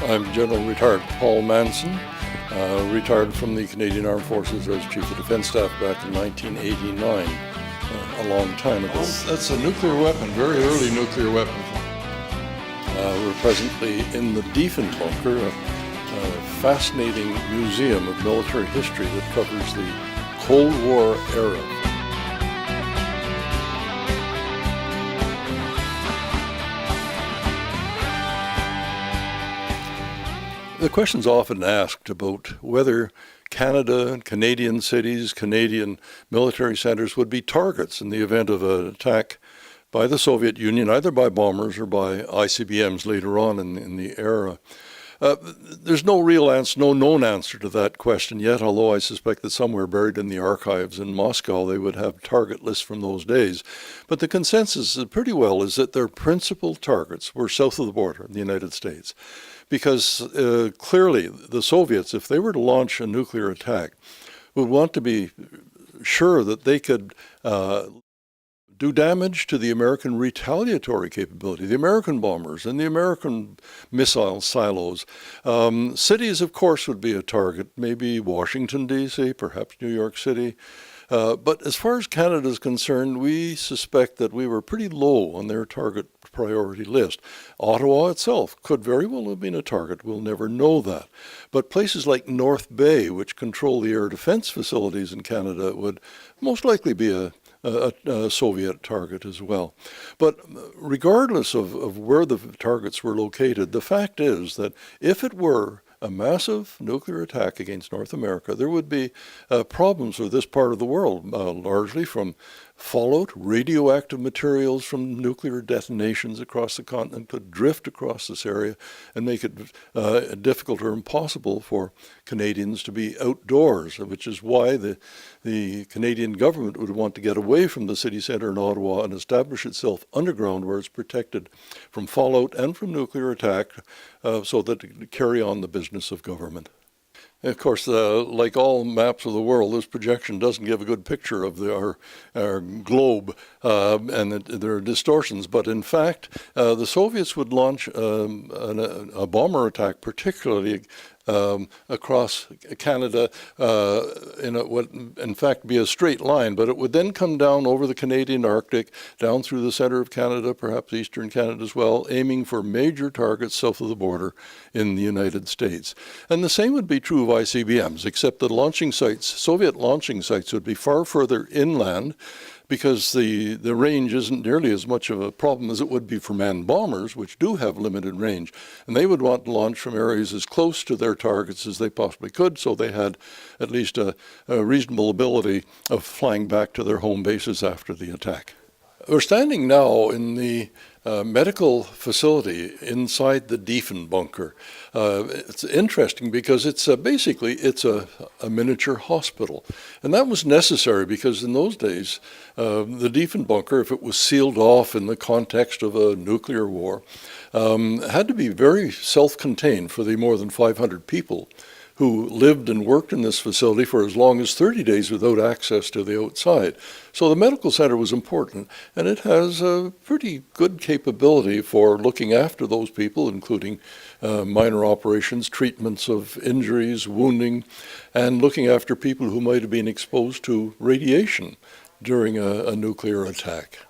I'm General Retired Paul Manson, retired from the Canadian Armed Forces as Chief of Defence Staff back in 1989, a long time ago. That's a nuclear weapon, very early nuclear weapon. We're presently in the Defen Bunker, a fascinating museum of military history that covers the Cold War era. The question's often asked about whether Canada, Canadian cities, Canadian military centers would be targets in the event of an attack by the Soviet Union, either by bombers or by ICBMs later on in the era. There's no real answer, no known answer to that question yet, although I suspect that somewhere buried in the archives in Moscow they would have target lists from those days. But the consensus pretty well is that their principal targets were south of the border in the United States. Because clearly the Soviets, if they were to launch a nuclear attack, would want to be sure that they could do damage to the American retaliatory capability, the American bombers and the American missile silos. Cities, of course, would be a target, maybe Washington, D.C., perhaps New York City. But as far as Canada is concerned, we suspect that we were pretty low on their target priority list. Ottawa itself could very well have been a target. We'll never know that. But places like North Bay, which control the air defense facilities in Canada, would most likely be a Soviet target as well. But regardless of where the targets were located, the fact is that if it were a massive nuclear attack against North America, there would be problems with this part of the world, largely from fallout, radioactive materials from nuclear detonations across the continent could drift across this area and make it difficult or impossible for Canadians to be outdoors, which is why the Canadian government would want to get away from the city centre in Ottawa and establish itself underground where it's protected from fallout and from nuclear attack so that it can carry on the business of government. Of course, like all maps of the world, this projection doesn't give a good picture of our globe, and there are distortions. But in fact, the Soviets would launch a bomber attack, particularly across Canada, would in fact be a straight line, but it would then come down over the Canadian Arctic, down through the center of Canada, perhaps eastern Canada as well, aiming for major targets south of the border in the United States. And the same would be true of ICBMs, except that launching sites, Soviet launching sites, would be far further inland, because the range isn't nearly as much of a problem as it would be for manned bombers, which do have limited range. And they would want to launch from areas as close to their targets as they possibly could, so they had at least a reasonable ability of flying back to their home bases after the attack. We're standing now in the medical facility inside the Defen Bunker. It's interesting because it's basically a miniature hospital. And that was necessary because in those days, the Defen Bunker, if it was sealed off in the context of a nuclear war, had to be very self-contained for the more than 500 people who lived and worked in this facility for as long as 30 days without access to the outside. So the medical center was important, and it has a pretty good capability for looking after those people, including minor operations, treatments of injuries, wounding, and looking after people who might have been exposed to radiation during a nuclear attack.